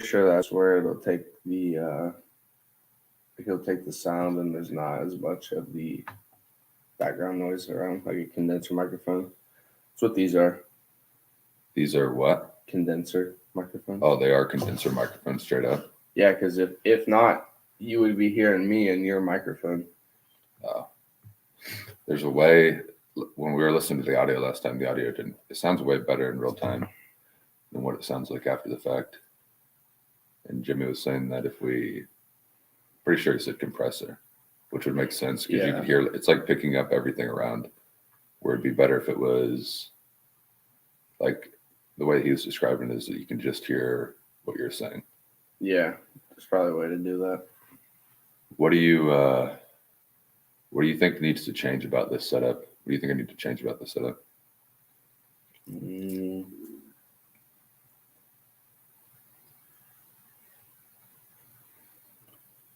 sure that's where it'll take the sound and there's not as much of the background noise around like a condenser microphone. That's what these are. These are what? Condenser microphones. Oh, they are condenser microphones straight up. Yeah, because if not, you would be hearing me and your microphone. There's a way. When we were listening to the audio last time, the audio didn't. It sounds way better in real time than what it sounds like after the fact. And Jimmy was saying that pretty sure he said compressor, which would make sense because you can hear. It's like picking up everything around. Where it'd be better if it was like the way he was describing it is that you can just hear what you're saying. Yeah, there's probably a way to do that. What do you think needs to change about this setup? What do you think I need to change about this setup?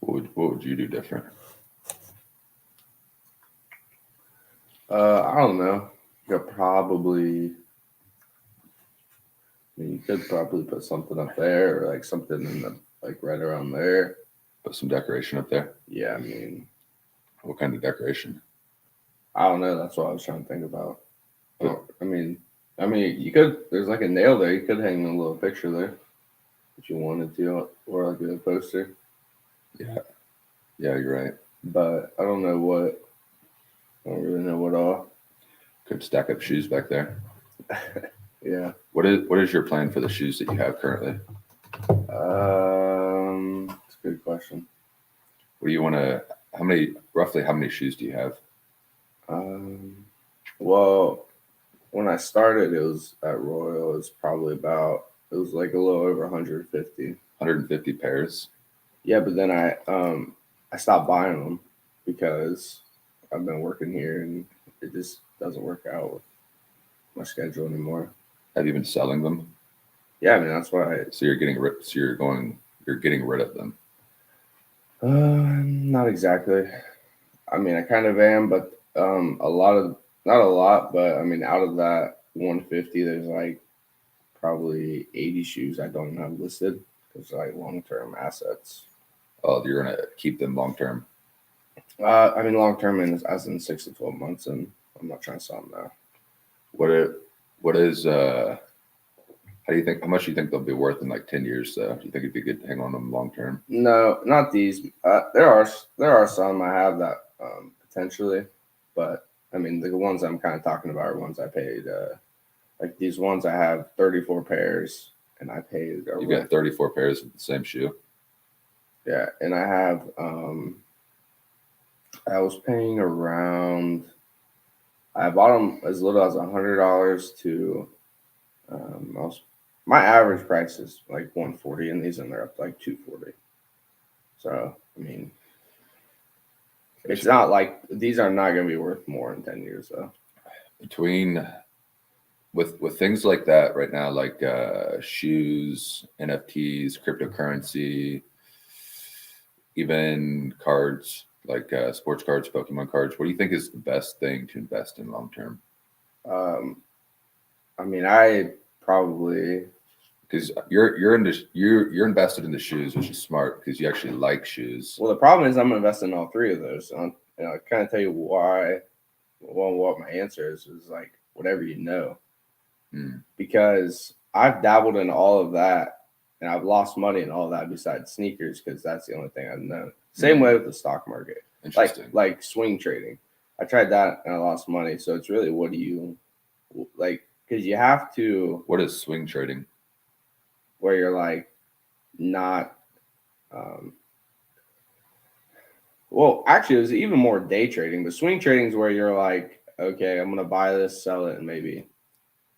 What would you do different? I don't know. You could probably. I mean, you could probably put something up there, or like something in the like right around there. Put some decoration up there. Yeah, I mean, what kind of decoration? I don't know. That's what I was trying to think about. I mean, you could. There's like a nail there. You could hang a little picture there if you wanted to, or like a poster. Yeah, you're right. But I don't know what. I don't really know what all. Could stack up shoes back there. Yeah. What is your plan for the shoes that you have currently? That's a good question. What do you want to? Roughly how many shoes do you have? Well, when I started, it was at Royal. It was probably it was like a little over 150. 150 pairs. Yeah, but then I stopped buying them because I've been working here and it just doesn't work out with my schedule anymore. Have you been selling them? Yeah, I mean that's why. So you're getting rid. So you're getting rid of them. Not exactly. I mean, I kind of am, but not a lot, but I mean, out of that 150, there's like probably 80 shoes I don't have listed. It's like long-term assets. Oh, you're gonna keep them long term. I mean, long term as in 6 to 12 months, and I'm not trying to sell them now. What is how do you think? How much do you think they'll be worth in like 10 years? Do you think it'd be good to hang on them long term? No, not these. There are some I have that potentially, but I mean the ones I'm kind of talking about are ones I paid. Like these ones I have 34 pairs, and I paid. You got 34 pairs of the same shoe. Yeah, and I have. I was paying around. I bought them as little as $100 to. My average price is like 140, and these and they're up to like 240. So I mean, it's not like these are not going to be worth more in 10 years though. Between with things like that right now, like shoes, NFTs, cryptocurrency, even cards like sports cards, Pokemon cards. What do you think is the best thing to invest in long term? I mean, I probably because you're invested in the shoes, which is smart because you actually like shoes. Well, the problem is I'm investing in all three of those. And I'll kind of tell you why. Well, what my answer is like whatever you know, because I've dabbled in all of that and I've lost money in all that besides sneakers because that's the only thing I've known. Same way with the stock market, like swing trading. I tried that and I lost money. So it's really what do you like? Because you have to. What is swing trading? Where you're like not. Well, actually, it was even more day trading. But swing trading is where you're like, okay, I'm gonna buy this, sell it, and maybe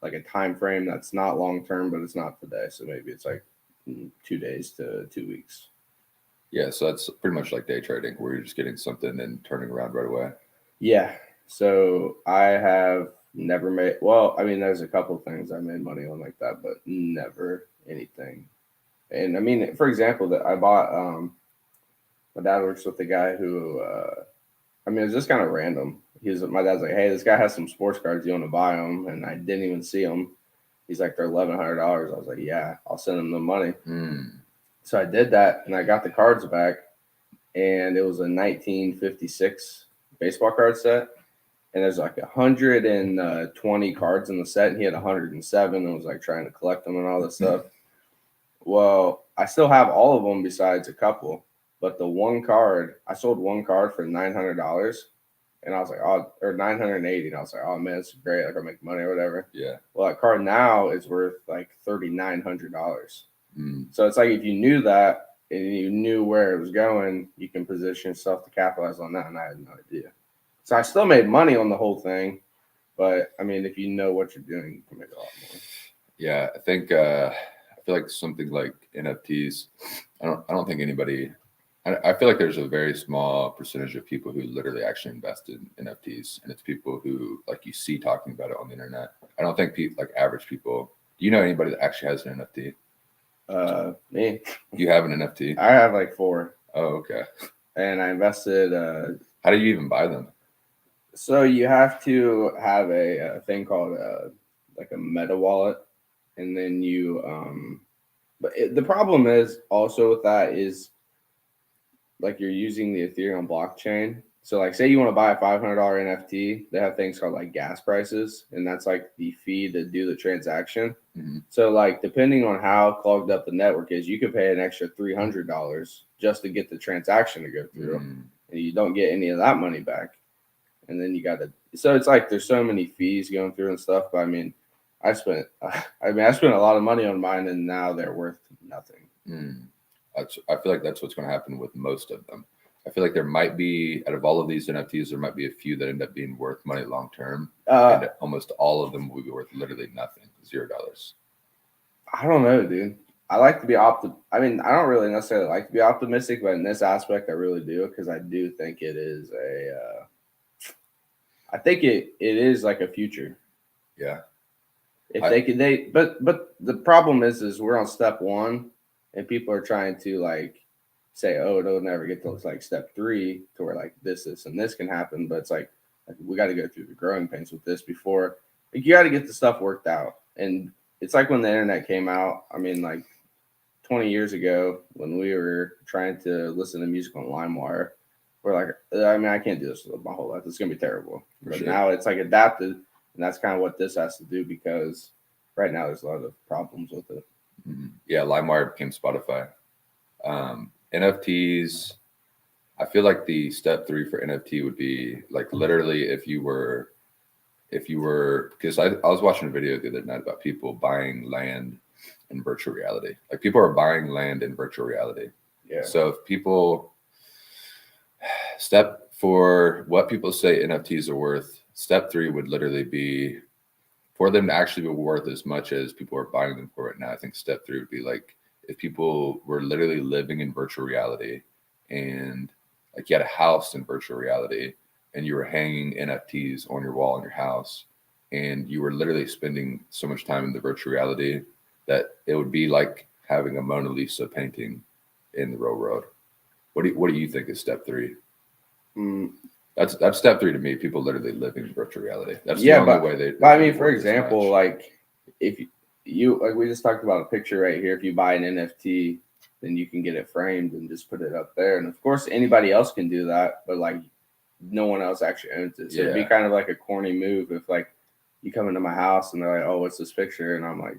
like a time frame that's not long term, but it's not today. So maybe it's like 2 days to 2 weeks. Yeah, so that's pretty much like day trading, where you're just getting something and turning around right away. Yeah. So I have never made. Well, I mean, there's a couple things I made money on like that, but never anything. And I mean, for example, that I bought. My dad works with a guy who. I mean, it was just kind of random. My dad's like, "Hey, this guy has some sports cards. You want to buy them?" And I didn't even see them. He's like, "They're $1,100." I was like, "Yeah, I'll send him the money." So I did that, and I got the cards back, and it was a 1956 baseball card set. And there's like 120 cards in the set, and he had 107, and was like trying to collect them and all this stuff. Well, I still have all of them besides a couple, but the one card, I sold one card for $900, and I was like, oh, or 980, and I was like, oh man, it's great, like I make money or whatever. Yeah. Well, that card now is worth like $3,900. Mm. So it's like if you knew that and you knew where it was going, you can position yourself to capitalize on that, and I had no idea. So I still made money on the whole thing, but I mean, if you know what you're doing, you can make a lot more. Yeah, I think I feel like something like NFTs. I don't think anybody. I feel like there's a very small percentage of people who literally actually invest in NFTs, and it's people who like you see talking about it on the internet. I don't think people like average people. Do you know anybody that actually has an NFT? Me. You have an NFT? I have like 4. Oh, okay. And I invested. How do you even buy them? So you have to have a thing called like a meta wallet, and then you. But the problem is also with that is like you're using the Ethereum blockchain. So like say you want to buy a $500 NFT, they have things called like gas prices, and that's like the fee to do the transaction. Mm-hmm. So like depending on how clogged up the network is, you could pay an extra $300 just to get the transaction to go through, and you don't get any of that money back. And then you got to, so it's like there's so many fees going through and stuff. But I mean, I spent a lot of money on mine, and now they're worth nothing. I feel like that's what's going to happen with most of them. I feel like there might be, out of all of these NFTs, there might be a few that end up being worth money long term, and almost all of them will be worth literally nothing, $0. I don't know, dude. I like to be I mean, I don't really necessarily like to be optimistic, but in this aspect, I really do, because I do think it is I think it is like a future. Yeah. But the problem is we're on step 1, and people are trying to like say, oh, it'll never get to like step 3 to where like this and this can happen. But it's like we got to go through the growing pains with this before. Like, you got to get the stuff worked out. And it's like when the internet came out. I mean, like 20 years ago when we were trying to listen to music on LimeWire, we're like, I mean, I can't do this my whole life. It's gonna be terrible. But now it's like adapted, and that's kind of what this has to do, because right now there's a lot of problems with it. Mm-hmm. Yeah, LimeWire became Spotify. NFTs, I feel like the step 3 for NFT would be like literally if you were, because I was watching a video the other night about people buying land in virtual reality. Like people are buying land in virtual reality. Yeah. So if people step for what people say NFTs are worth, step 3 would literally be for them to actually be worth as much as people are buying them for right now. I think step 3 would be like if people were literally living in virtual reality, and like you had a house in virtual reality, and you were hanging NFTs on your wall in your house, and you were literally spending so much time in the virtual reality that it would be like having a Mona Lisa painting in the real world. What do you think is step 3? That's step 3 to me. People literally living in virtual reality. That's the only way they. But I mean, for example, like if you like we just talked about a picture right here. If you buy an NFT, then you can get it framed and just put it up there. And of course, anybody else can do that, but like no one else actually owns it. So it'd be kind of like a corny move if like you come into my house and they're like, "Oh, what's this picture?" And I'm like,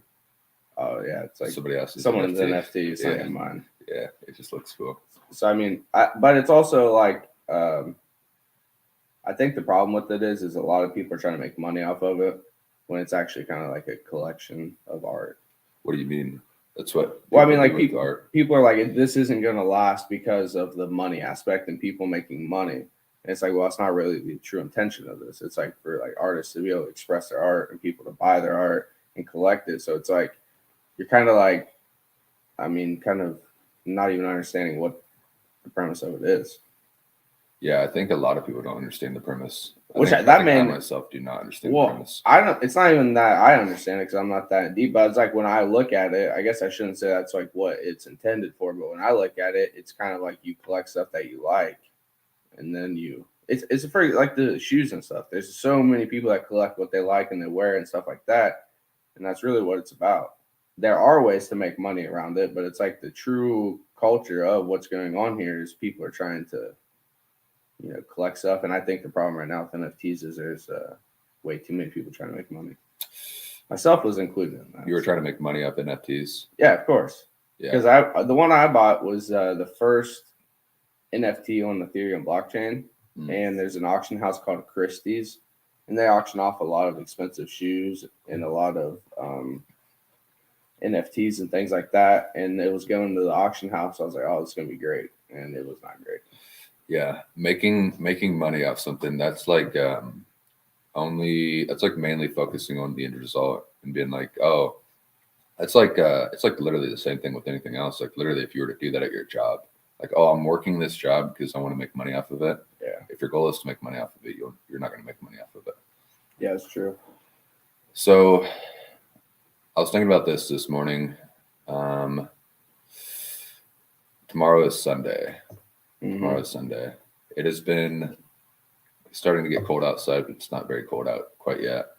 "Oh yeah, it's like somebody else's someone's NFT. It's not mine." Yeah, it just looks cool. So I mean, but it's also like I think the problem with it is a lot of people are trying to make money off of it when it's actually kind of like a collection of art. What do you mean? That's what. Well, I mean, like people are like, this isn't going to last because of the money aspect and people making money. And it's like, well, it's not really the true intention of this. It's like for like artists to be able to express their art and people to buy their art and collect it. So it's like you're kind of like, I mean, kind of not even understanding what the premise of it is. Yeah, I think a lot of people don't understand the premise. I myself do not understand the premise. I don't. It's not even that I understand it because I'm not that deep. But it's like when I look at it, I guess I shouldn't say that's like what it's intended for. But when I look at it, it's kind of like you collect stuff that you like, and then it's for like the shoes and stuff. There's so many people that collect what they like and they wear and stuff like that, and that's really what it's about. there are ways to make money around it, but it's like the true culture of what's going on here is people are trying to, collect stuff. And I think the problem right now with NFTs is there's way too many people trying to make money. Myself was included in that. You were trying to make money off NFTs? Yeah, of course. Yeah. Because the one I bought was the first NFT on the Ethereum blockchain. And there's an auction house called Christie's, and they auction off a lot of expensive shoes and a lot of NFTs and things like that. And it was going to the auction house. I was like, oh, it's going to be great. And it was not great. Yeah. Making money off something, that's like mainly focusing on the end result and being like, oh, it's like literally the same thing with anything else. Like literally, if you were to do that at your job, like, oh, I'm working this job because I want to make money off of it. Yeah. If your goal is to make money off of it, you're not going to make money off of it. Yeah, it's true. So I was thinking about this morning. Tomorrow is Sunday. Tomorrow is Sunday. It has been starting to get cold outside, but it's not very cold out quite yet.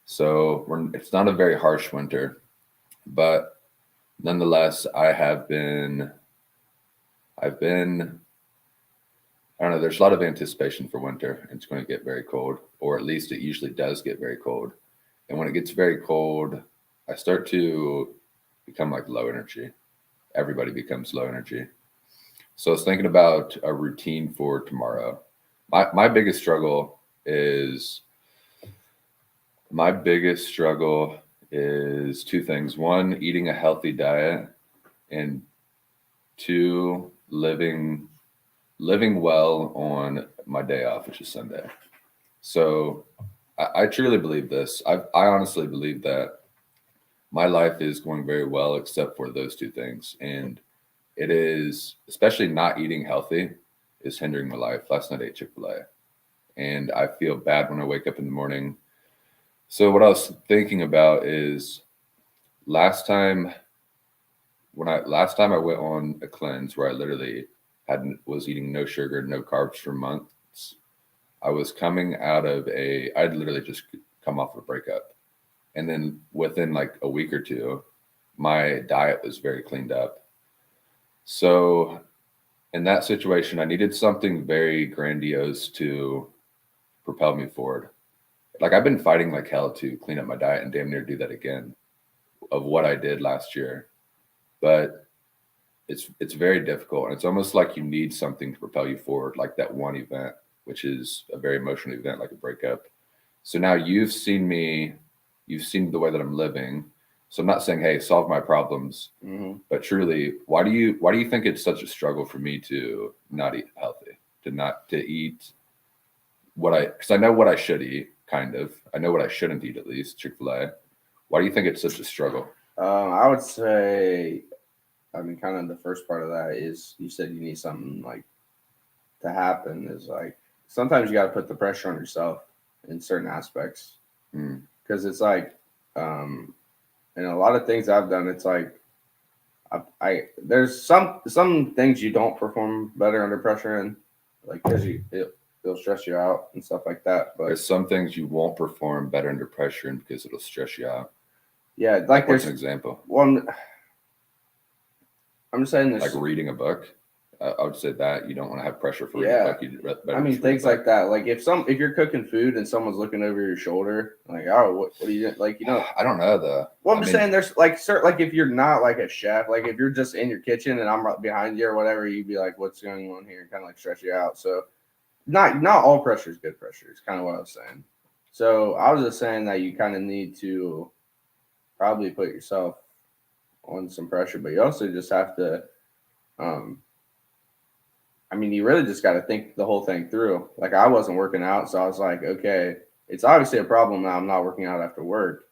So it's not a very harsh winter, but nonetheless, I've been, I don't know, there's a lot of anticipation for winter. It's going to get very cold, or at least it usually does get very cold. And when it gets very cold, I start to become like low energy. Everybody becomes low energy. So I was thinking about a routine for tomorrow. My biggest struggle is two things. One, eating a healthy diet, and two, living well on my day off, which is Sunday. So I truly believe this. I honestly believe that my life is going very well except for those two things. And it is, especially not eating healthy, is hindering my life. Last night I ate Chick-fil-A, and I feel bad when I wake up in the morning. So what I was thinking about is last time I went on a cleanse where I literally was eating no sugar, no carbs for months. I was coming out of I'd literally just come off of a breakup. And then within like a week or two, my diet was very cleaned up. So in that situation, I needed something very grandiose to propel me forward. Like I've been fighting like hell to clean up my diet and damn near do that again of what I did last year. But it's very difficult. And it's almost like you need something to propel you forward, like that one event, which is a very emotional event, like a breakup. So now you've seen the way that I'm living. So I'm not saying, hey, solve my problems, but truly, why do you think it's such a struggle for me to not eat healthy, to eat because I know what I should eat, kind of. I know what I shouldn't eat, at least, Chick-fil-A. Why do you think it's such a struggle? I would say, kind of the first part of that is you said you need something like to happen is like sometimes you got to put the pressure on yourself in certain aspects because it's like, and a lot of things I've done, it's like there's some things you don't perform better under pressure and like because it'll stress you out and stuff like that. But there's some things you won't perform better under pressure and because it'll stress you out. Yeah, like what's an example? One, I'm just saying this. Like reading a book. I would say that you don't want to have pressure for reading a book. Things like that. Like if you're cooking food and someone's looking over your shoulder, like, oh, what are you doing? Like, I don't know though. Well, I'm just saying there's like certain, like if you're not like a chef, like if you're just in your kitchen and I'm right behind you or whatever, you'd be like, what's going on here? Kind of like stress you out. So not all pressure is good pressure. It's kind of what I was saying. So I was just saying that you kind of need to probably put yourself on some pressure, but you also just have to, you really just got to think the whole thing through. Like I wasn't working out, so I was like, okay, it's obviously a problem now. I'm not working out after work.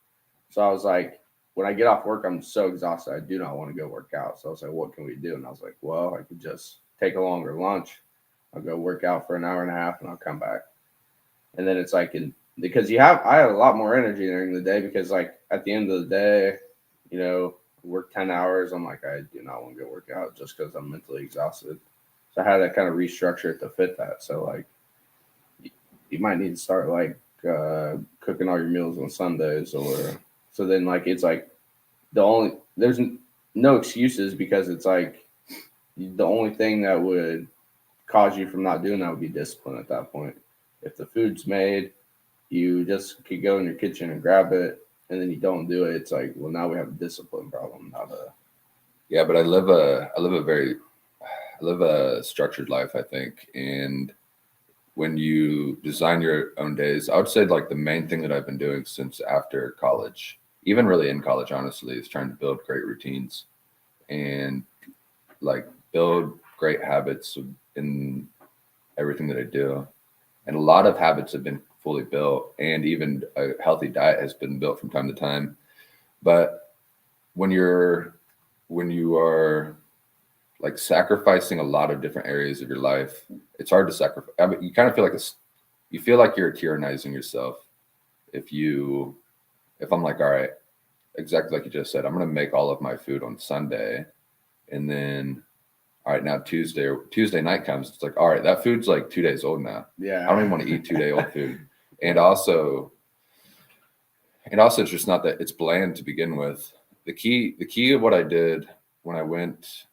So I was like, when I get off work, I'm so exhausted. I do not want to go work out. So I was like, what can we do? And I was like, well, I could just take a longer lunch. I'll go work out for an hour and a half and I'll come back. And then it's like, because I had a lot more energy during the day because like at the end of the day, work 10 hours. I'm like, I do not want to go work out just because I'm mentally exhausted. So I had to kind of restructure it to fit that. So like, you might need to start like cooking all your meals on Sundays, or so then like it's like the only there's no excuses because it's like the only thing that would cause you from not doing that would be discipline at that point. If the food's made, you just could go in your kitchen and grab it, and then you don't do it. It's like, well, now we have a discipline problem, not a. Yeah, but I live a structured life, I think. And when you design your own days, I would say like the main thing that I've been doing since after college, even really in college, honestly, is trying to build great routines and like build great habits in everything that I do. And a lot of habits have been fully built, and even a healthy diet has been built from time to time. But when you are like sacrificing a lot of different areas of your life, it's hard to sacrifice. I mean, you kind of feel like you feel like you're tyrannizing yourself if I'm like, all right, exactly like you just said, I'm gonna make all of my food on Sunday, and then all right, now Tuesday night comes, it's like, all right, that food's like 2 days old now. Yeah. I don't even want to eat 2 day old food. And also it's just not that it's bland to begin with. The key of what I did when I went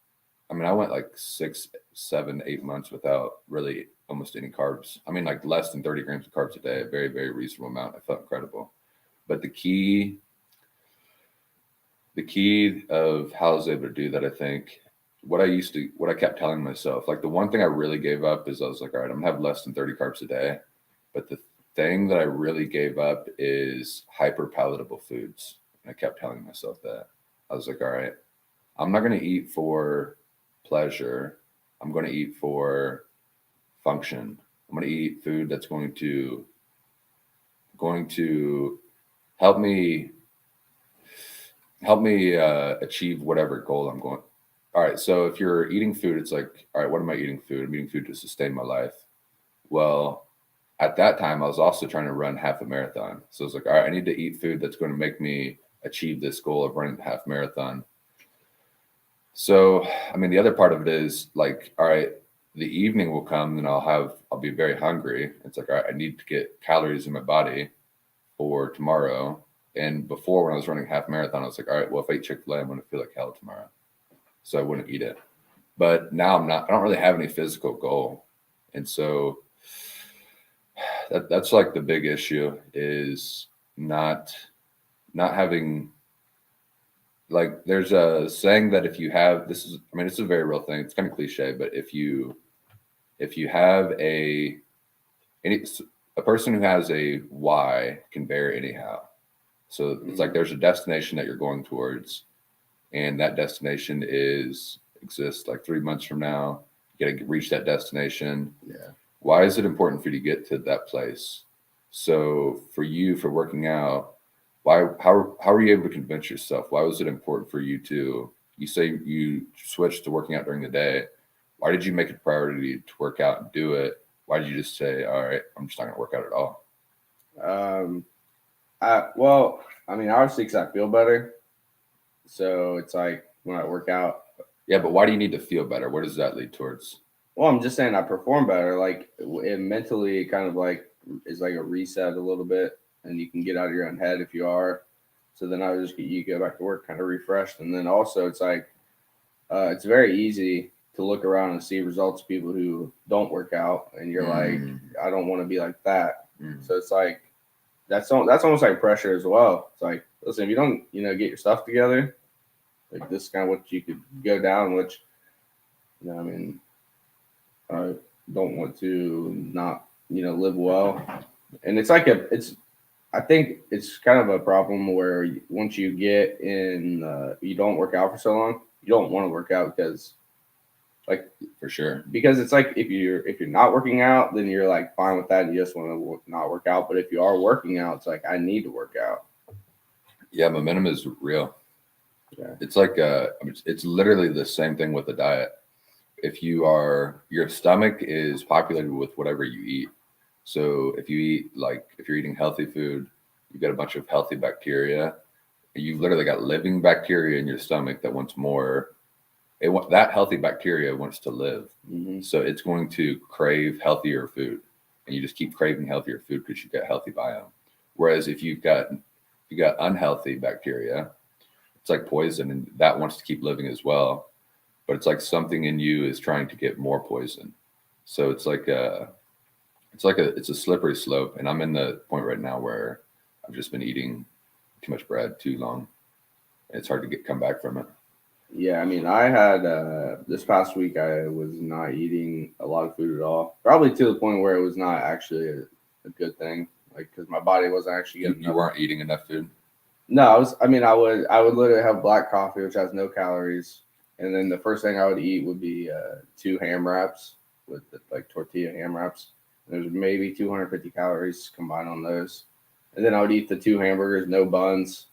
like 6, 7, 8 months without really almost any carbs. I mean, like less than 30 grams of carbs a day, a very, very reasonable amount. I felt incredible. But the key of how I was able to do that, I think, what I kept telling myself, like the one thing I really gave up is I was like, all right, I'm gonna have less than 30 carbs a day. But the thing that I really gave up is hyper palatable foods. And I kept telling myself that. I was like, all right, I'm not gonna eat for pleasure. I'm gonna eat for function. I'm gonna eat food that's going to help me achieve whatever goal I'm going. All right, so if you're eating food, it's like, all right, what am I eating food? I'm eating food to sustain my life. Well, at that time, I was also trying to run half a marathon. So I was like, all right, I need to eat food that's going to make me achieve this goal of running the half marathon. So, I mean, the other part of it is like, all right, the evening will come and I'll be very hungry. It's like, all right, I need to get calories in my body for tomorrow. And before, when I was running half marathon, I was like, all right, well, if I eat Chick-fil-A, I'm going to feel like hell tomorrow. So I wouldn't eat it. But now I don't really have any physical goal. And so that's like the big issue is not having, like, there's a saying that if you have, it's a very real thing. It's kind of cliche, but if you have a person who has a why can bear anyhow. So it's like there's a destination that you're going towards, and that destination exists like 3 months from now. You got to reach that destination. Yeah. Why is it important for you to get to that place? So for you, for working out, how are you able to convince yourself? Why was it important for you you say you switched to working out during the day? Why did you make it a priority to work out and do it? Why did you just say, all right, I'm just not going to work out at all? Obviously, because I feel better. So it's like when I work out. Yeah, but why do you need to feel better? Where does that lead towards? Well, I'm just saying I perform better. Like it mentally kind of like is like a reset a little bit, and you can get out of your own head if you are. So then you go back to work kind of refreshed, and then also it's like it's very easy to look around and see results of people who don't work out, and you're like, I don't want to be like that. So it's like that's almost like pressure as well. It's like, listen, if you don't get your stuff together, like this is kind of what you could go down, which I mean. I don't want to not live well, and I think it's kind of a problem where once you get in, you don't work out for so long, you don't want to work out because For sure, because it's like if you're not working out, then you're like fine with that and you just want to not work out. But if you are working out, it's like I need to work out. Yeah, momentum is real. Yeah. It's like it's literally the same thing with the diet. If your stomach is populated with whatever you eat. So if you're eating healthy food, you've got a bunch of healthy bacteria. You've literally got living bacteria in your stomach that wants more. That healthy bacteria wants to live. Mm-hmm. So it's going to crave healthier food, and you just keep craving healthier food because you've got healthy biome. Whereas if you've got unhealthy bacteria, like poison, and that wants to keep living as well. But it's like something in you is trying to get more poison. So it's like it's a slippery slope. And I'm in the point right now where I've just been eating too much bread too long. And it's hard to come back from it. Yeah, I mean, I had this past week, I was not eating a lot of food at all. Probably to the point where it was not actually a good thing, like because my body wasn't actually getting. You weren't eating enough food. No, I was. I mean, I would literally have black coffee, which has no calories, and then the first thing I would eat would be 2 ham wraps with like tortilla ham wraps. There's maybe 250 calories combined on those, and then I would eat the 2 hamburgers, no buns.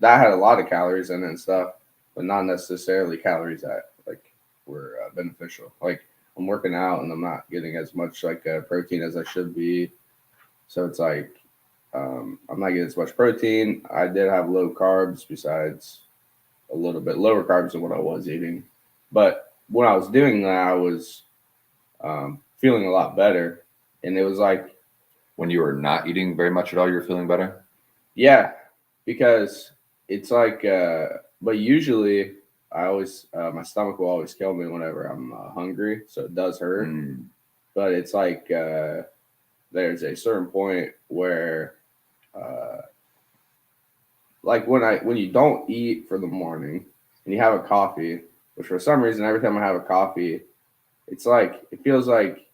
That had a lot of calories in it and stuff, but not necessarily calories that like were beneficial. Like I'm working out and I'm not getting as much like protein as I should be, so it's like I'm not getting as much protein. I did have low carbs, besides a little bit lower carbs than what I was eating, but when I was doing that, I was feeling a lot better, and it was like When you were not eating very much at all, you're feeling better. yeah, because it's like, but usually I always, my stomach will always kill me whenever I'm hungry. So it does hurt. Mm. But it's like, there's a certain point where, uh, like when you don't eat for the morning and you have a coffee, which for some reason, every time I have a coffee, it's like, it feels like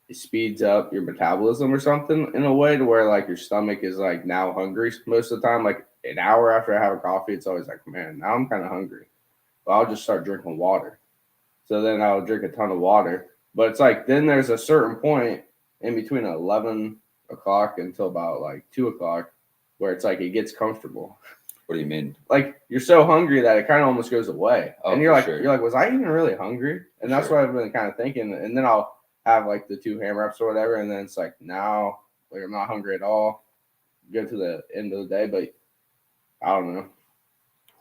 it speeds up your metabolism or something in a way to where like your stomach is like now hungry most of the time. Like an hour after I have a coffee, it's always like, man, now I'm kind of hungry. But I'll just start drinking water. So then I'll drink a ton of water. But it's like then there's a certain point in between 11 o'clock until about like 2 o'clock where it's like it gets comfortable. What do you mean? Like you're so hungry that it kind of almost goes away. Oh, and you're like, sure. was I even really hungry? And that's Sure. what I've been kind of thinking. And then I'll have like the 2 ham wraps or whatever, and then it's like now like I'm not hungry at all. Go to the end of the day, but I don't know.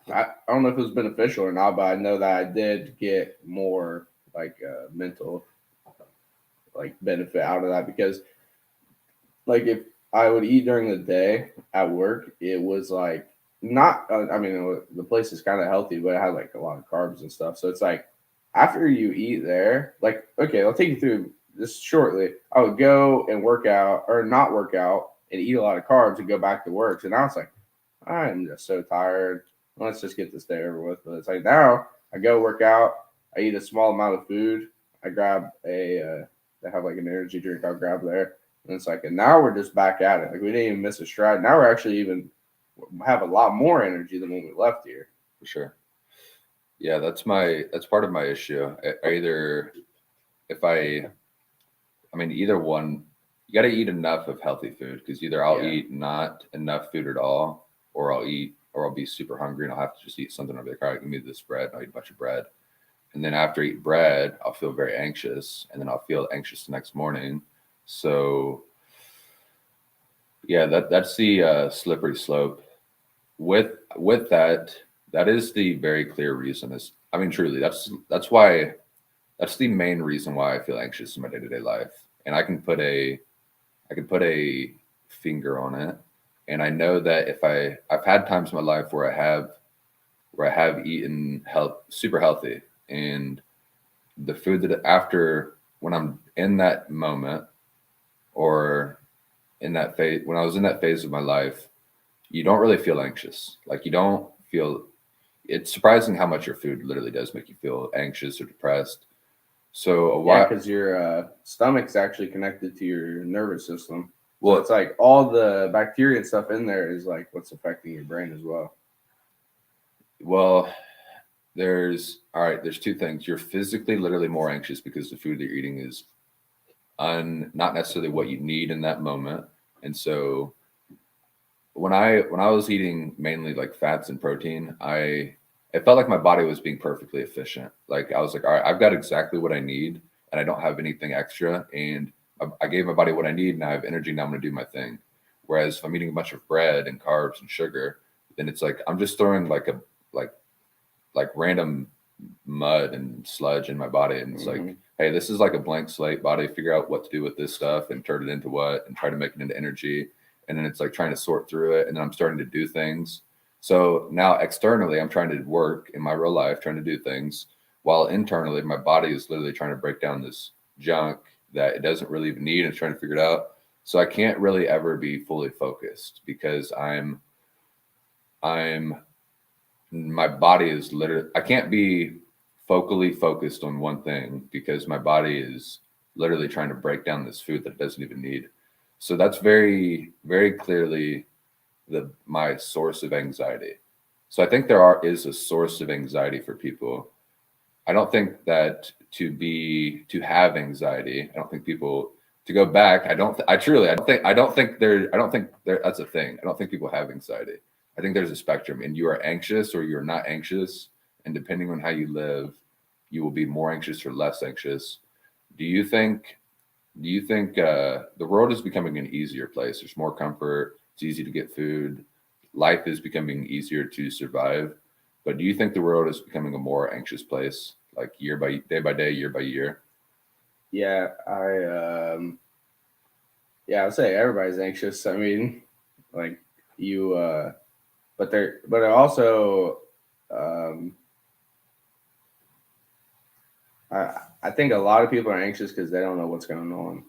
I don't know if it was beneficial or not, but I know that I did get more like mental like benefit out of that because like if I would eat during the day at work, it was like not. I mean, the place is kind of healthy, but it had like a lot of carbs and stuff. So it's like after you eat there, like okay, I'll take you through this shortly. I would go and work out or not work out and eat a lot of carbs and go back to work. So now it's like I'm just so tired. Let's just get this day over with. But it's like now I go work out. I eat a small amount of food. I grab they have like an energy drink. I'll grab there. And it's like, and now we're just back at it. Like we didn't even miss a stride. Now we're actually even have a lot more energy than when we left here. For sure. Yeah, that's part of my issue. I either if I mean either one, you got to eat enough of healthy food because either I'll eat not enough food at all, or I'll be super hungry and I'll have to just eat something. I'll be like, all right, give me this bread. And I'll eat a bunch of bread, and then after I eat bread, I'll feel very anxious, and then I'll feel anxious the next morning. So yeah, that's the slippery slope. With that, that is the very clear reason. Is I mean, truly, that's the main reason why I feel anxious in my day-to-day life. And I can put a finger on it. And I know that if I've had times in my life where I have eaten super healthy, and the food that after when I'm in that moment or in that phase, when I was in that phase of my life, you don't really feel anxious. Like you don't feel, it's surprising how much your food literally does make you feel anxious or depressed. So Yeah, because your stomach's actually connected to your nervous system. Well, Well, it's like all the bacteria and stuff in there is like what's affecting your brain as well. well, there's two things. You're physically literally more anxious because the food that you're eating is not necessarily what you need in that moment. And so when I was eating mainly like fats and protein, it felt like my body was being perfectly efficient. Like I was like, all right, I've got exactly what I need and I don't have anything extra. And I gave my body what I need and I have energy. Now I'm going to do my thing. Whereas if I'm eating a bunch of bread and carbs and sugar, then it's like, I'm just throwing like random mud and sludge in my body. And it's like, hey, this is like a blank slate body. Figure out what to do with this stuff and turn it into what and try to make it into energy. And then it's like trying to sort through it. And then I'm starting to do things. So now externally, I'm trying to work in my real life, trying to do things, while internally, my body is literally trying to break down this junk that it doesn't really even need and trying to figure it out. So I can't really ever be fully focused because my body is literally, I can't be focally focused on one thing because my body is literally trying to break down this food that it doesn't even need. So that's very, very clearly my source of anxiety. So I think is a source of anxiety for people. I don't think that to have anxiety, I don't think people to go back. I don't think there that's a thing. I don't think people have anxiety. I think there's a spectrum, and you are anxious or you're not anxious, and depending on how you live, you will be more anxious or less anxious. Do you think? Do you think the world is becoming an easier place? There's more comfort. It's easy to get food. Life is becoming easier to survive. But do you think the world is becoming a more anxious place, like day by day, year by year? Yeah, I would say everybody's anxious. I mean, like you, but also, um, I think a lot of people are anxious because they don't know what's going on.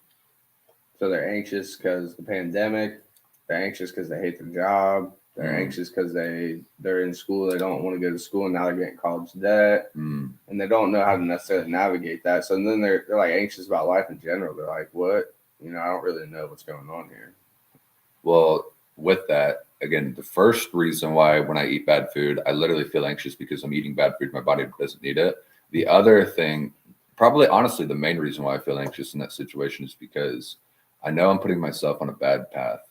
So they're anxious because the pandemic. They're anxious because they hate their job. They're anxious because they're in school. They don't want to go to school, and now they're getting college debt, and they don't know how to necessarily navigate that. So then they're like anxious about life in general. They're like, "What? I don't really know what's going on here." Well, with that, again, the first reason why when I eat bad food, I literally feel anxious because I'm eating bad food. My body doesn't need it. The other thing, probably honestly, the main reason why I feel anxious in that situation is because I know I'm putting myself on a bad path.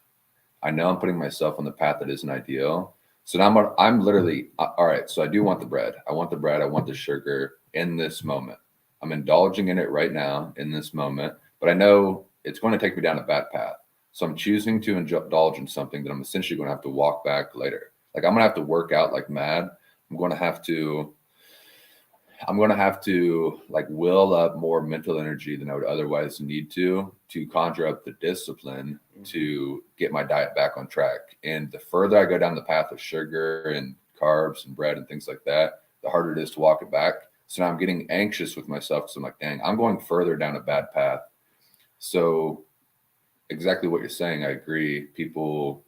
I know I'm putting myself on the path that isn't ideal. So now I'm literally, all right. So I do want the bread. I want the bread. I want the sugar in this moment. I'm indulging in it right now in this moment, but I know it's going to take me down a bad path. So I'm choosing to indulge in something that I'm essentially going to have to walk back later. Like I'm going to have to work out like mad. I'm going to have to like will up more mental energy than I would otherwise need to conjure up the discipline to get my diet back on track. And the further I go down the path of sugar and carbs and bread and things like that, the harder it is to walk it back. So now I'm getting anxious with myself because I'm like, dang, I'm going further down a bad path. So exactly what you're saying, I agree. People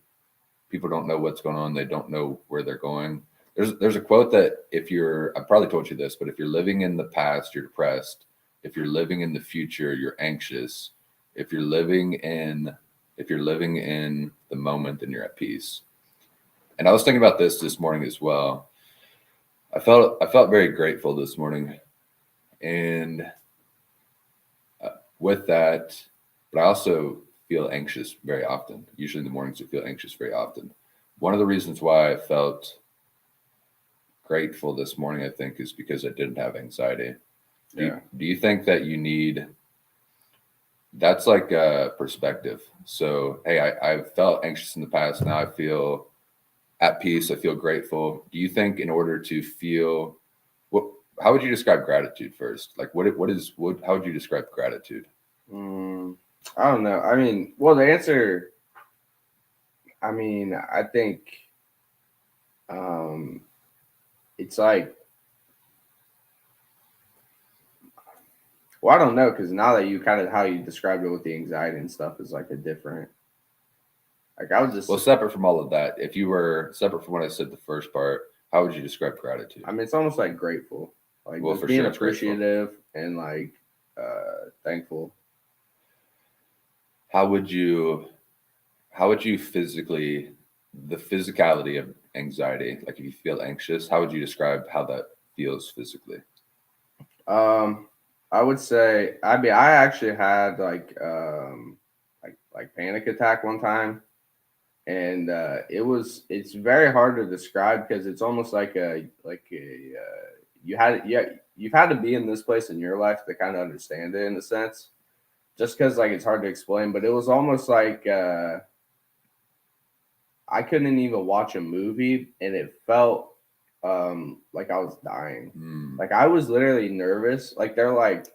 don't know what's going on. They don't know where they're going. There's a quote that I probably told you this, but if you're living in the past, you're depressed. If you're living in the future, you're anxious. If you're living in the moment, then you're at peace. And I was thinking about this morning as well. I felt very grateful this morning, and with that, but I also feel anxious very often. Usually in the mornings, I feel anxious very often. One of the reasons why I felt grateful this morning, I think, is because I didn't have anxiety. Do you think that that's like a perspective? So, hey, I've felt anxious in the past. Now I feel at peace. I feel grateful. Do you think in order to feel how would you describe gratitude first? Like how would you describe gratitude? I don't know. I mean, well, the answer, I mean, I think it's like, well, I don't know, because now that you kind of how you described it with the anxiety and stuff is like a different. Like I was just separate from all of that. If you were separate from what I said the first part, how would you describe gratitude? I mean, it's almost like grateful, like just being appreciative and like thankful. How would you physically, the physicality of anxiety, like if you feel anxious, how would you describe how that feels physically? I would say, I mean, I actually had like panic attack one time, and it's very hard to describe because it's almost like you've had to be in this place in your life to kind of understand it in a sense, just because like it's hard to explain, but it was almost like I couldn't even watch a movie and it felt like I was dying. Like I was literally nervous. Like they're like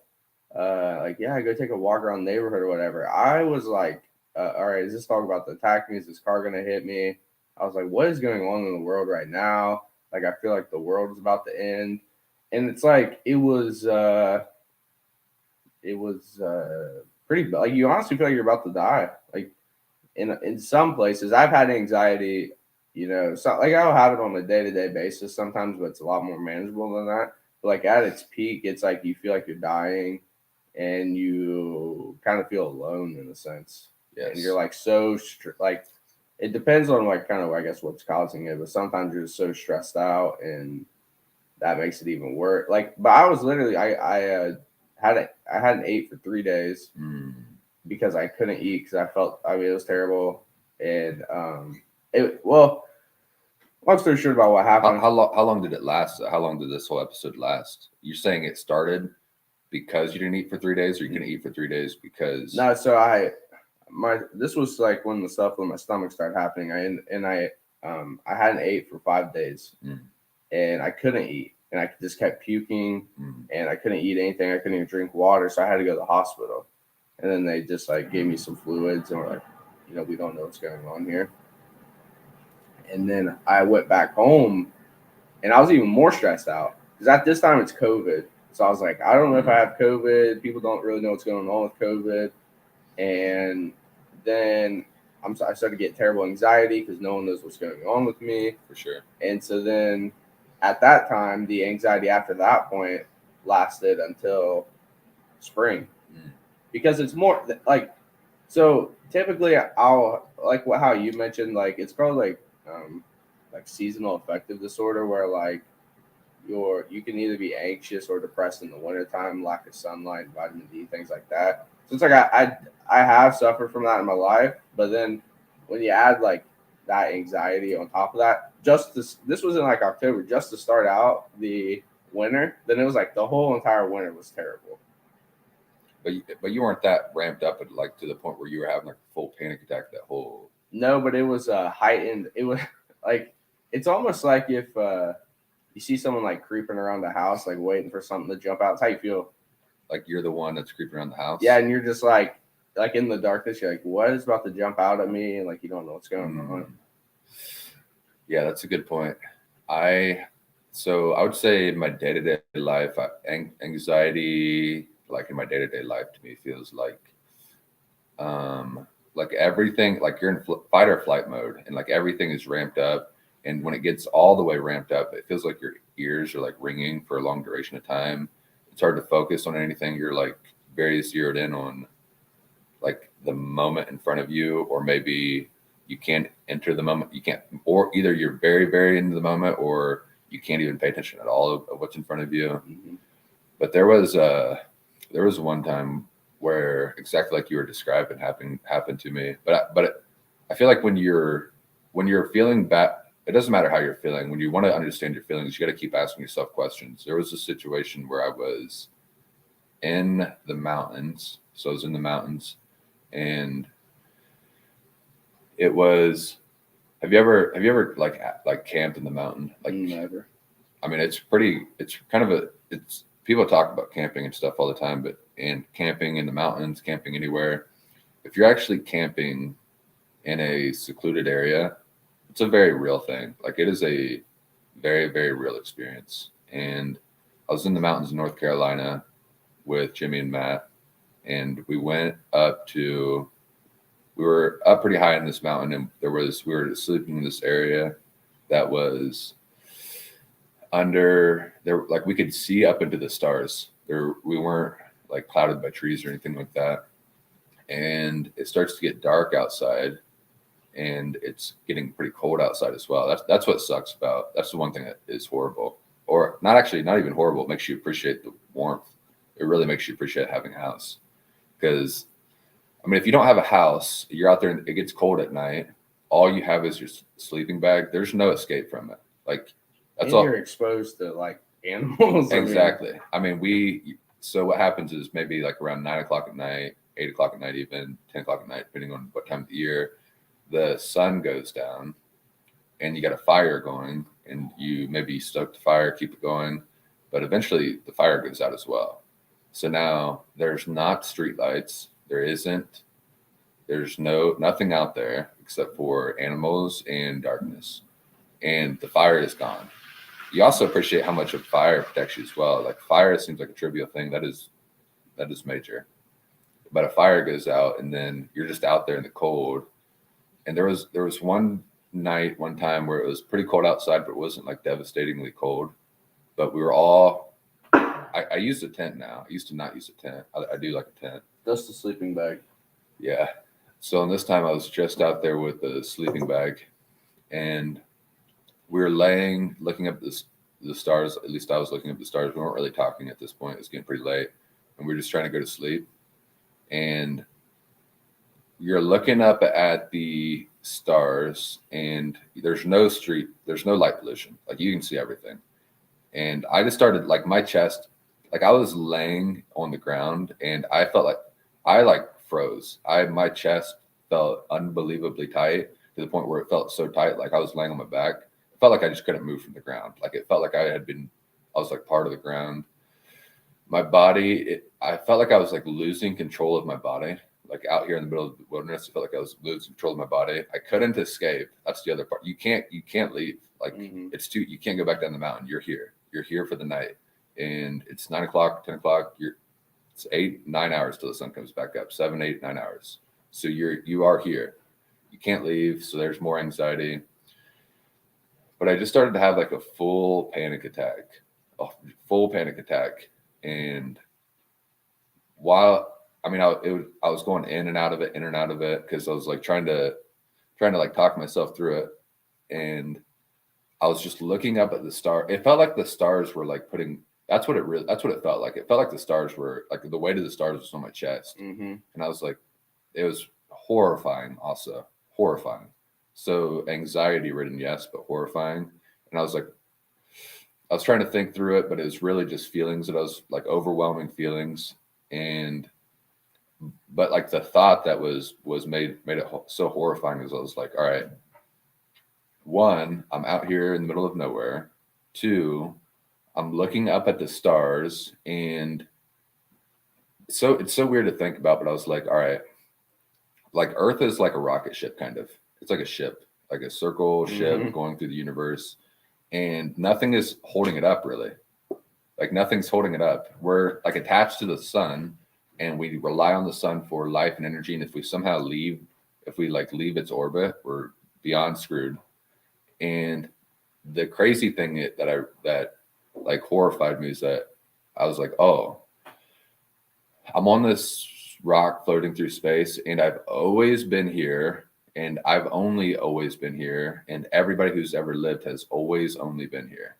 yeah, go take a walk around the neighborhood or whatever. I was like, all right, is this dog about to attack me? Is this car gonna hit me? I was like, what is going on in the world right now? Like, I feel like the world is about to end. And it's like, pretty, like, you honestly feel like you're about to die. Like, in some places, I've had anxiety, so like I'll have it on a day-to-day basis sometimes, but it's a lot more manageable than that. But like at its peak, it's like you feel like you're dying and you kind of feel alone in a sense. Yes. And you're like like it depends on like kind of I guess what's causing it, but sometimes you're just so stressed out and that makes it even worse. Like, but I was literally I hadn't ate for 3 days because I couldn't eat because I mean it was terrible and long story short about what happened. How long did it last? How long did this whole episode last? You're saying it started because you didn't eat for 3 days, or you couldn't eat for 3 days because No, so this was like when the stuff with my stomach started happening. I hadn't ate for 5 days and I couldn't eat and I just kept puking and I couldn't eat anything. I couldn't even drink water, so I had to go to the hospital. And then they just like gave me some fluids and were like, we don't know what's going on here. And then I went back home and I was even more stressed out because at this time it's COVID. So I was like, I don't know if I have COVID. People don't really know what's going on with COVID. And then I started to get terrible anxiety because no one knows what's going on with me. For sure. And so then at that time, the anxiety after that point lasted until spring because it's more like, so typically I'll like how you mentioned, like it's called like seasonal affective disorder where like you can either be anxious or depressed in the wintertime, lack of sunlight, vitamin D, things like that. So it's like I have suffered from that in my life, but then when you add like that anxiety on top of that, this was in like October, just to start out the winter, then it was like the whole entire winter was terrible. But you weren't that ramped up at like to the point where you were having like a full panic attack that whole. No, but it was heightened. It was like it's almost like if you see someone like creeping around the house, like waiting for something to jump out. It's how you feel. Like you're the one that's creeping around the house. Yeah, and you're just like in the darkness, you're like, what is about to jump out at me? And like you don't know what's going on. Yeah, that's a good point. So I would say in my day-to-day life, anxiety, like in my day-to-day life, to me feels like everything, like you're in fight or flight mode, and like everything is ramped up. And when it gets all the way ramped up, it feels like your ears are like ringing for a long duration of time. It's hard to focus on anything. You're like very zeroed in on like the moment in front of you, or maybe you can't enter the moment. You can't, or either you're very, very into the moment, or you can't even pay attention at all of what's in front of you. But there was one time where exactly like you were describing happened to me. But I feel like when you're feeling bad, it doesn't matter how you're feeling. When you want to understand your feelings, you got to keep asking yourself questions. There was a situation where I was in the mountains. So I was in the mountains, and it was. Have you ever like camped in the mountain? Like never. I mean, it's people talk about camping and stuff all the time, and camping in the mountains, camping anywhere, if you're actually camping in a secluded area, it's a very real thing. Like it is a very, very real experience. And I was in the mountains in North Carolina with Jimmy and Matt, and we were up pretty high in this mountain, and we were sleeping in this area that was under there, like we could see up into the stars. We weren't like clouded by trees or anything like that. And it starts to get dark outside, and it's getting pretty cold outside as well. That's what sucks about. That's the one thing that is horrible, or not even horrible. It makes you appreciate the warmth. It really makes you appreciate having a house, because I mean, if you don't have a house, you're out there and it gets cold at night. All you have is your sleeping bag. There's no escape from it. Like that's all. You're exposed to like animals. Exactly. So what happens is maybe like around 9 o'clock at night, 8 o'clock at night, even 10 o'clock at night, depending on what time of the year, the sun goes down and you got a fire going, and you stoke the fire, keep it going, but eventually the fire goes out as well. So now there's not street lights. There isn't There's nothing out there except for animals and darkness, and the fire is gone. You also appreciate how much of fire protects you as well. Like fire seems like a trivial thing. That is major. But a fire goes out, and then you're just out there in the cold. And there was one time where it was pretty cold outside, but it wasn't like devastatingly cold. But we were all. I used a tent now. I used to not use a tent. I do like a tent. Just a sleeping bag. Yeah. So this time I was just out there with a sleeping bag, and we were looking up the stars. At least I was looking up the stars. We weren't really talking at this point. It was getting pretty late, and we were just trying to go to sleep. And you're looking up at the stars, and there's no light pollution. Like you can see everything. And I just started like my chest, like I was laying on the ground, and I felt like I like froze. My chest felt unbelievably tight to the point where it felt so tight, like I was laying on my back. It felt like I just couldn't move from the ground. Like it felt like I was like part of the ground. My body, I felt like I was like losing control of my body. Like out here in the middle of the wilderness, I felt like I was losing control of my body. I couldn't escape. That's the other part. You can't leave. Like you can't go back down the mountain. You're here for the night. And it's 9 o'clock, 10 o'clock. It's 8, 9 hours till the sun comes back up. 7, 8, 9 hours. So you are here. You can't leave. So there's more anxiety. But I just started to have like a full panic attack. And while I was going in and out of it because I was like trying to like talk myself through it, and I was just looking up at the star. It felt like the stars were like putting. That's what it felt like. It felt like the stars were like the weight of the stars was on my chest, and I was like, it was horrifying. Also horrifying. So anxiety ridden, yes, but horrifying. And I was trying to think through it, but it was really just feelings that I was like overwhelming feelings. But like the thought that was made it so horrifying is I was like, all right, 1, I'm out here in the middle of nowhere. 2, I'm looking up at the stars, and so it's so weird to think about, but I was like, all right, like Earth is like a rocket ship, kind of. It's like a ship, like a circle ship going through the universe, and nothing is holding it up really. Like nothing's holding it up. We're like attached to the sun, and we rely on the sun for life and energy. And if we somehow leave its orbit, we're beyond screwed. And the crazy thing that like horrified me is that I was like, oh, I'm on this rock floating through space, and I've always been here, and I've only always been here, and everybody who's ever lived has always only been here.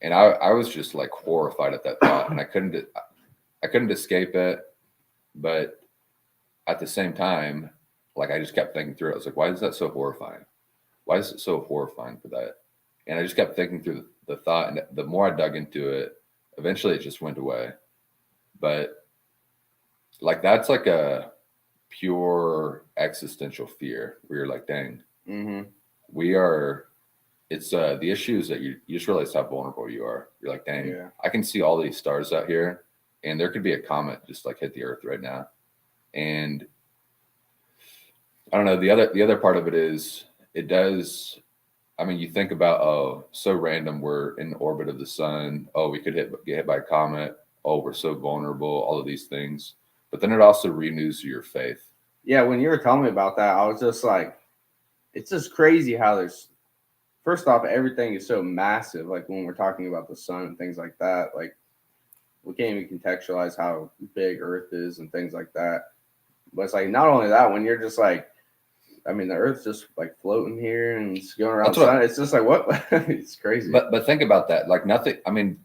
And I was just like horrified at that thought, and I couldn't escape it. But at the same time, like I just kept thinking through it. I was like, why is that so horrifying? Why is it so horrifying for that? And I just kept thinking through the thought, and the more I dug into it, eventually it just went away. But like that's like a pure existential fear where you're like, dang, we are. It's the issue is that you just realize how vulnerable you are. You're like, dang, I can see all these stars out here, and there could be a comet just like hit the earth right now. And I don't know. The other part of it is it does. I mean, you think about, oh, so random. We're in orbit of the sun. Oh, we could get hit by a comet. Oh, we're so vulnerable. All of these things. But then it also renews your faith. Yeah, when you were telling me about that, I was just like, it's just crazy how there's. First off, everything is so massive. Like when we're talking about the sun and things like that, like we can't even contextualize how big Earth is and things like that. But it's like not only that, when you're just like, I mean, the Earth's just like floating here and it's going around the sun. It's just like what? It's crazy. But think about that. Like nothing. I mean,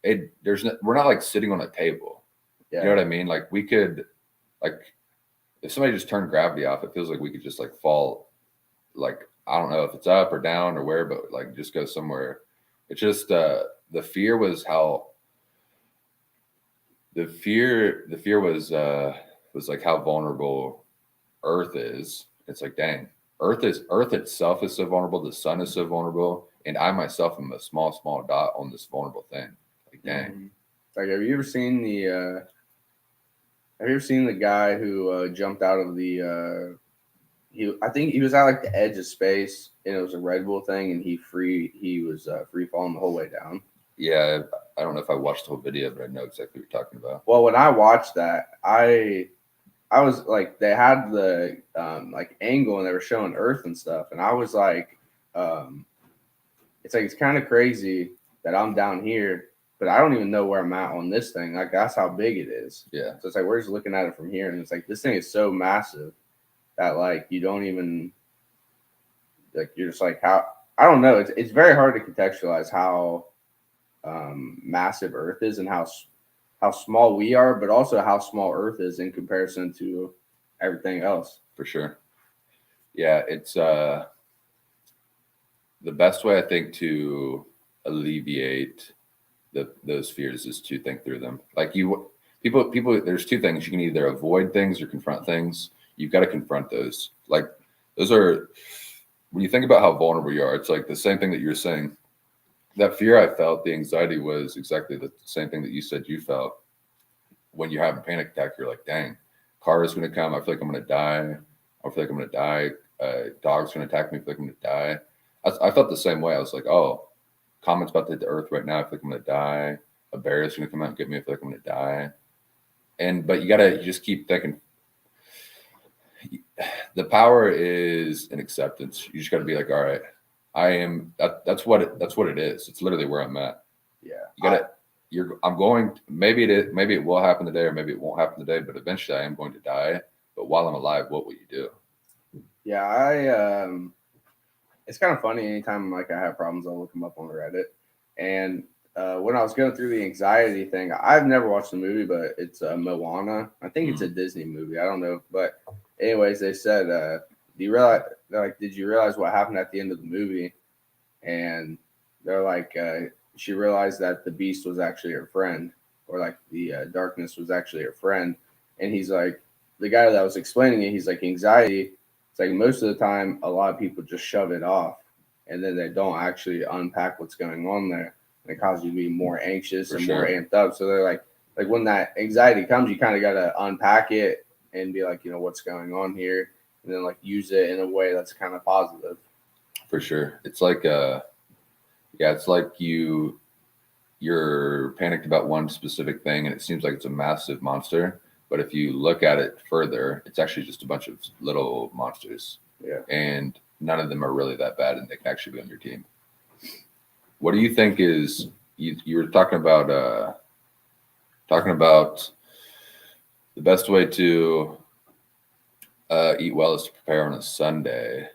we're not like sitting on a table. Yeah. You know what I mean? Like we could, like, if somebody just turned gravity off, it feels like we could just like fall, like. I don't know if it's up or down or where, but like just go somewhere. It's just the fear was how the fear was like how vulnerable Earth is. It's like, dang, Earth itself is so vulnerable. The sun is so vulnerable, and I myself am a small dot on this vulnerable thing. Like, dang. Like, have you ever seen the Have you ever seen the guy who jumped out of the? I think he was at like the edge of space, and it was a Red Bull thing, and he was free falling the whole way down. Yeah, I don't know if I watched the whole video, but I know exactly what you're talking about. Well, when I watched that, I was like, they had the like angle, and they were showing Earth and stuff, and I was like, it's like it's kind of crazy that I'm down here, but I don't even know where I'm at on this thing. Like that's how big it is. Yeah, So it's like we're just looking at it from here, and it's like this thing is so massive that like you don't even like you're just like how I don't know. It's very hard to contextualize how massive Earth is and how small we are, but also how small Earth is in comparison to everything else. for sure. Yeah, it's the best way I think to alleviate those fears is to think through them. Like people, there's two things: you can either avoid things or confront things. You've got to confront those. Like those are when you think about how vulnerable you are. It's like the same thing that you're saying. That fear I felt, the anxiety was exactly the same thing that you said you felt when you have a panic attack. You're like, dang, car is going to come. I feel like I'm going to die. I feel like I'm going to die. Dog's going to attack me. I feel like I'm going to die. I felt the same way. I was like, oh, comments about the earth right now. I feel like I'm going to die. A bear is going to come out and get me. I feel like I'm going to die. But you just keep thinking. The power is in acceptance. You just got to be like, all right, I am. That's what it is. It's literally where I'm at. Yeah, You got to. I'm going. Maybe it will happen today, or maybe it won't happen today. But eventually, I am going to die. But while I'm alive, what will you do? Yeah, it's kind of funny. Anytime like I have problems, I'll look them up on Reddit. And when I was going through the anxiety thing, I've never watched the movie, but it's Moana. I think it's a Disney movie. I don't know, but anyways, they said, "Do you realize? Like, did you realize what happened at the end of the movie?" And they're like, she realized that the beast was actually her friend, or like the darkness was actually her friend. And he's like, the guy that was explaining it, he's like, anxiety. It's like most of the time, a lot of people just shove it off, and then they don't actually unpack what's going on there, and it causes you to be more anxious For and sure. more amped up. So they're like when that anxiety comes, you kind of got to unpack it and be like, what's going on here, and then like use it in a way that's kind of positive. For sure, it's like it's like you're panicked about one specific thing, and it seems like it's a massive monster. But if you look at it further, it's actually just a bunch of little monsters. Yeah. And none of them are really that bad, and they can actually be on your team. What do you think is you were talking about the best way to eat well is to prepare on a Sunday.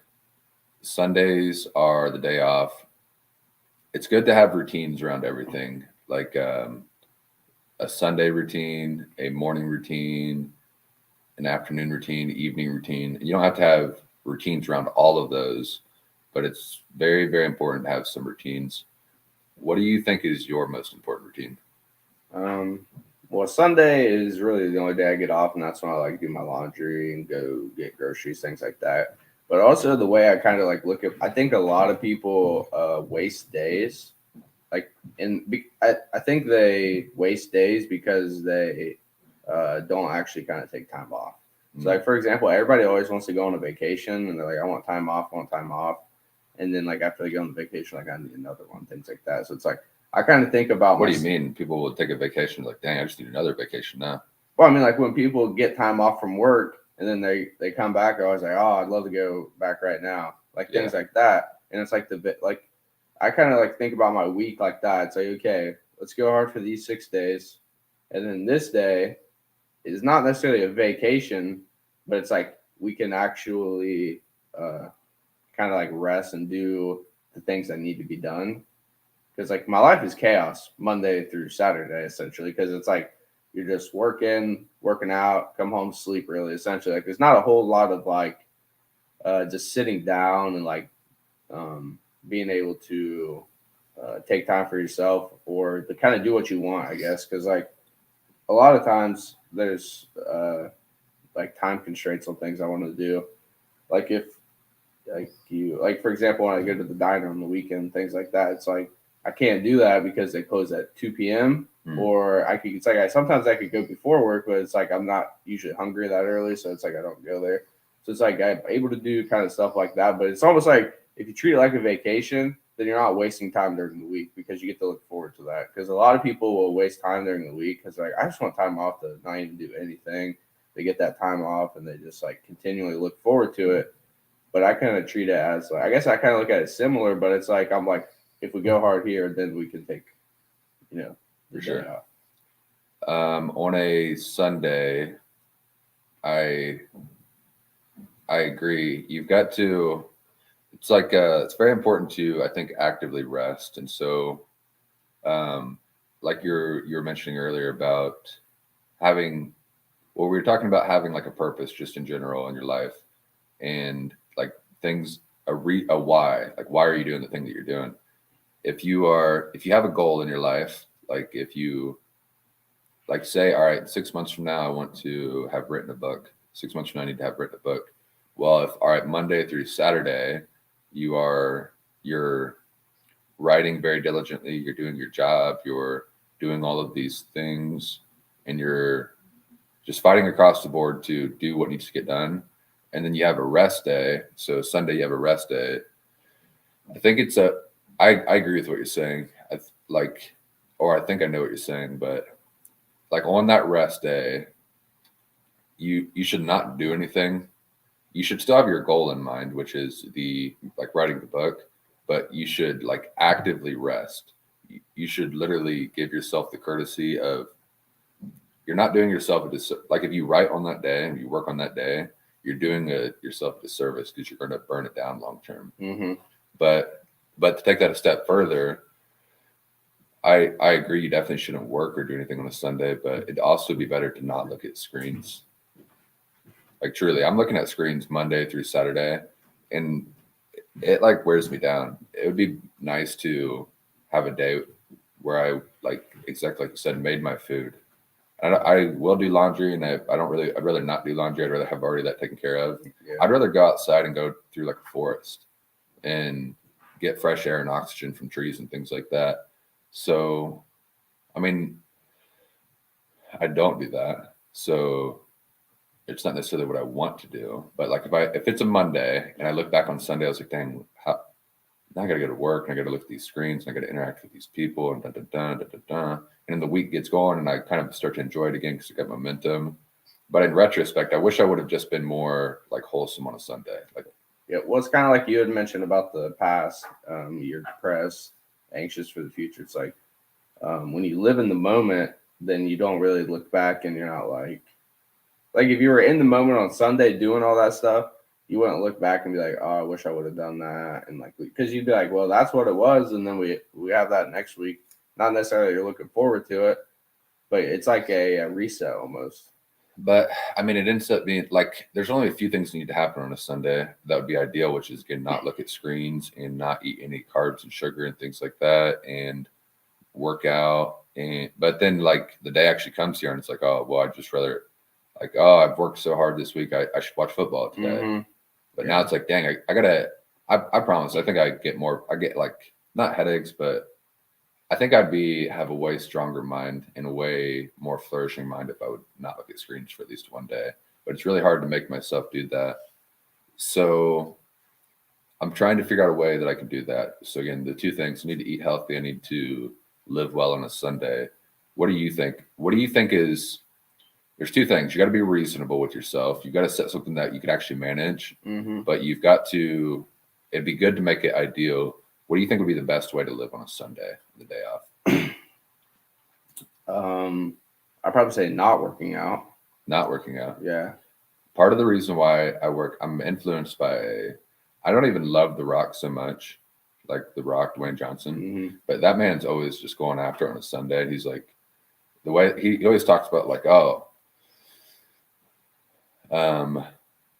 Sundays are the day off. It's good to have routines around everything, like a Sunday routine, a morning routine, an afternoon routine, evening routine. You don't have to have routines around all of those, but it's very, very important to have some routines. What do you think is your most important routine? Well, Sunday is really the only day I get off, and that's when I like do my laundry and go get groceries, things like that. But also the way I kind of like look at, I think a lot of people waste days. Like, I think they waste days because they don't actually kind of take time off. So, like for example, everybody always wants to go on a vacation, and they're like, "I want time off, I want time off," and then like after they go on the vacation, like I need another one, things like that. So it's like I kind of think about What do you mean? People will take a vacation like, dang, I just need another vacation now. Well, I mean, like when people get time off from work and then they come back, they're always like, "Oh, I'd love to go back right now," like things like that. And it's like the bit like I kind of like think about my week like that. It's like, okay, let's go hard for these 6 days, and then this day is not necessarily a vacation, but it's like we can actually kind of like rest and do the things that need to be done. Because like my life is chaos Monday through Saturday essentially. Because it's like you're just working out, come home, sleep. Really, essentially, like there's not a whole lot of like just sitting down and like being able to take time for yourself or to kind of do what you want, I guess. Because like a lot of times there's like time constraints on things I want to do. Like if like for example when I go to the diner on the weekend, things like that, it's like I can't do that because they close at 2 p.m. Or it's like sometimes I could go before work, but it's like I'm not usually hungry that early, so it's like I don't go there. So it's like I'm able to do kind of stuff like that, but it's almost like if you treat it like a vacation, then you're not wasting time during the week because you get to look forward to that. Because a lot of people will waste time during the week because like I just want time off to not even do anything. They get that time off and they just like continually look forward to it. But I kind of treat it as like, I guess I kind of look at it similar, but it's like I'm like if we go hard here, then we can take the For day sure. off. On a Sunday, I agree. You've got to. It's like it's very important to, I think, actively rest. And so, like you're mentioning earlier about having, well, we were talking about having like a purpose just in general in your life, and like things a why. Like, why are you doing the thing that you're doing? If you have a goal in your life, like if you like say, all right, 6 months from now I want to have written a book. 6 months from now I need to have written a book. Well, if all right, Monday through Saturday you're writing very diligently, you're doing your job, you're doing all of these things, and you're just fighting across the board to do what needs to get done. And then you have a rest day. So Sunday you have a rest day. I think I agree with what you're saying. I think I know what you're saying, but like on that rest day, you should not do anything. You should still have your goal in mind, which is the like writing the book, but you should like actively rest. You should literally give yourself the courtesy of, you're not doing yourself like if you write on that day and you work on that day, you're doing yourself a disservice because you're going to burn it down long term. Mm-hmm. But to take that a step further, I agree. You definitely shouldn't work or do anything on a Sunday, but it'd also be better to not look at screens. Like truly, I'm looking at screens Monday through Saturday, and it like wears me down. It would be nice to have a day where I like exactly like you said, made my food. I will do laundry, and I'd rather not do laundry. I'd rather have already that taken care of. Yeah. I'd rather go outside and go through like a forest and get fresh air and oxygen from trees and things like that. So, I mean, I don't do that. So it's not necessarily what I want to do. But like if it's a Monday and I look back on Sunday, I was like, dang, now I got to go to work and I got to look at these screens and I got to interact with these people and And then the week gets going and I kind of start to enjoy it again because I got momentum. But in retrospect, I wish I would have just been more like wholesome on a Sunday. Like, yeah, well, it's kind of like you had mentioned about the past. You're depressed, anxious for the future. It's like when you live in the moment, then you don't really look back and you're not like if you were in the moment on Sunday doing all that stuff, you wouldn't look back and be like, oh, I wish I would have done that. And like, because you'd be like, well, that's what it was. And then we have that next week. Not necessarily you're looking forward to it, but it's like a reset almost. But I mean, it ends up being like there's only a few things that need to happen on a Sunday that would be ideal, which is again not look at screens and not eat any carbs and sugar and things like that, and work out. But then like the day actually comes here and it's like, oh well, I'd just rather like, oh, I've worked so hard this week, I should watch football today. Mm-hmm. But now it's like, dang, I promise, I think I get like not headaches, but I think have a way stronger mind and a way more flourishing mind if I would not look at screens for at least one day. But it's really hard to make myself do that. So I'm trying to figure out a way that I can do that. So again, the two things: I need to eat healthy. I need to live well on a Sunday. What do you think? What do you think is? There's two things. You got to be reasonable with yourself. You got to set something that you could actually manage. Mm-hmm. But you've got to. It'd be good to make it ideal. What do you think would be the best way to live on a Sunday, the day off? I'd probably say not working out. Not working out. Yeah. Part of the reason why I'm influenced by. I don't even love The Rock so much, like The Rock, Dwayne Johnson. Mm-hmm. But that man's always just going after it on a Sunday. He's like, the way he always talks about like,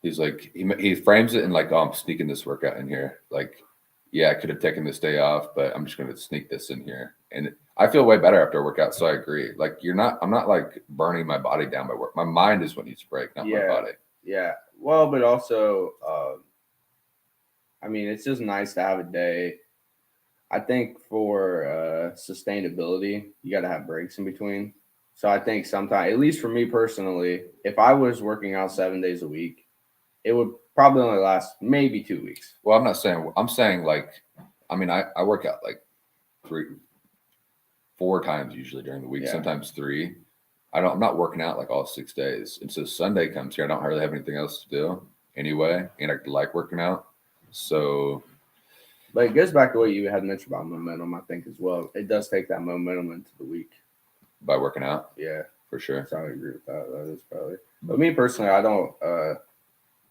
he's like he frames it in like, oh, I'm sneaking this workout in here. Like, yeah, I could have taken this day off, but I'm just going to sneak this in here. And I feel way better after a workout. So I agree. Like I'm not like burning my body down by work. My mind is what needs to break, not my body. Yeah. Well, but also, I mean, it's just nice to have a day I think for sustainability, you got to have breaks in between. So I think sometimes, at least for me personally, if I was working out 7 days a week, it would probably only last maybe 2 weeks. Well, I'm not saying. I'm saying like, I mean, I work out like 4 times usually during the week, Yeah. sometimes 3. I'm not working out like all 6 days. And so Sunday comes here, I don't hardly have anything else to do anyway. And I like working out. So, But it goes back to what you had mentioned about momentum, I think, as well. It does take that momentum into the week. by working out, Yeah. for sure. So I agree with that. That is probably. But me personally, I don't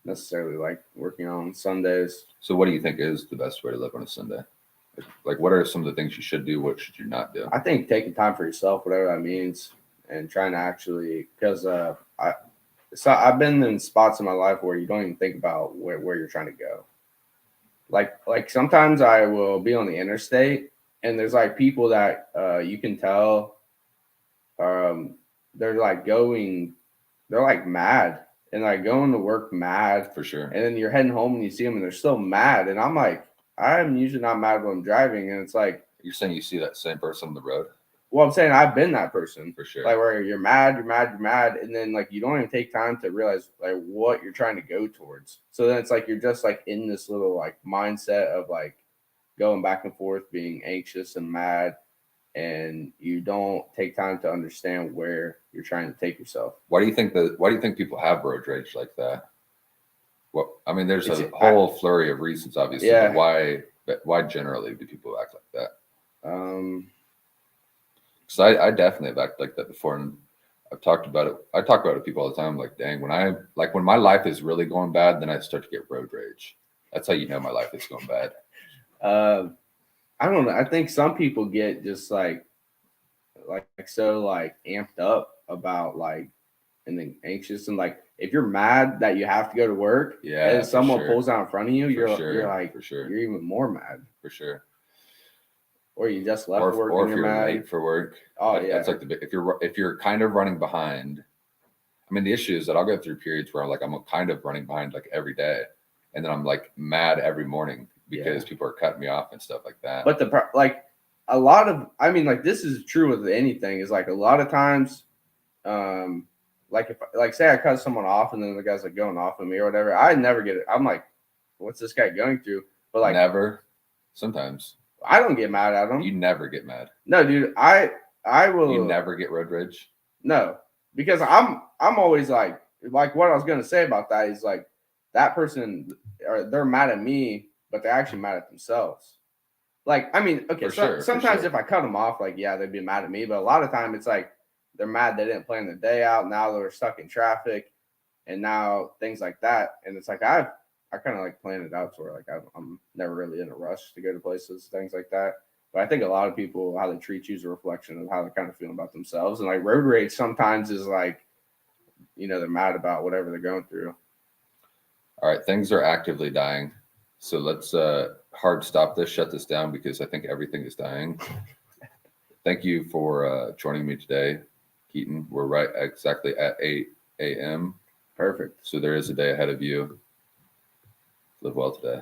necessarily like working on Sundays. So, what do you think is the best way to live on a Sunday? Like, what are some of the things you should do? What should you not do? I think taking time for yourself, whatever that means, and trying to actually, because I've been in spots in my life where you don't even think about where you're trying to go. Like sometimes I will be on the interstate and there's like people that you can tell they're like they're like mad and like going to work mad For sure. and then you're heading home and you see them and they're still mad and I'm like, I'm usually not mad when I'm driving and it's like, You're saying you see that same person on the road? well, I'm saying I've been that person. For sure. Like where you're mad, and then like you don't even take time to realize like what you're trying to go towards. So then it's like you're just like in this little like mindset of like going back and forth, being anxious and mad, and you don't take time to understand where you're trying to take yourself. Why do you think people have road rage like that? Well, I mean, there's It's- a whole flurry of reasons, obviously. Yeah. But why generally do people act like that? Um, Because I definitely have acted like that before, and I've talked about it. I talk about it with people all the time. Like, dang, when my life is really going bad, then I start to get road rage. That's how you know my life is going bad. I don't know. I think some people get just like so like amped up about like and then anxious and like if you're mad that you have to go to work Yeah, and for someone sure. pulls out in front of you, For you're sure, like for sure. you're even more mad. For sure. Or you just left work Or and if you're you're mad. late for work. Oh yeah. That's like if you're kind of running behind. I mean, the issue is that I'll go through periods where I'm kind of running behind like every day, and then I'm like mad every morning because people are cutting me off and stuff like that. But like a lot of, I mean, like this is true with anything. Is like a lot of times, like if like say I cut someone off and then the guy's like going off on me or whatever, I never get it. I'm like, what's this guy going through? But like never. Sometimes I don't get mad at him. you never get mad. No, dude, I will. You never get road rage. No, because I'm always like what I was gonna say about that is like that person or they're mad at me, but they're actually mad at themselves. Like, I mean, okay, sometimes if I cut them off, like, yeah, they'd be mad at me, but a lot of time it's like they're mad they didn't plan their day out. Now they're stuck in traffic, and now things like that. And it's like I kind of like planned it out to where like I'm never really in a rush to go to places, things like that. But I think a lot of people how they treat you is a reflection of how they're kind of feeling about themselves. And like road rage sometimes is like, they're mad about whatever they're going through. All right, things are actively dying. So let's hard stop this, shut this down because I think everything is dying. Thank you for joining me today, Keaton. We're right exactly at 8 a.m. Perfect. So there is a day ahead of you. Live well today.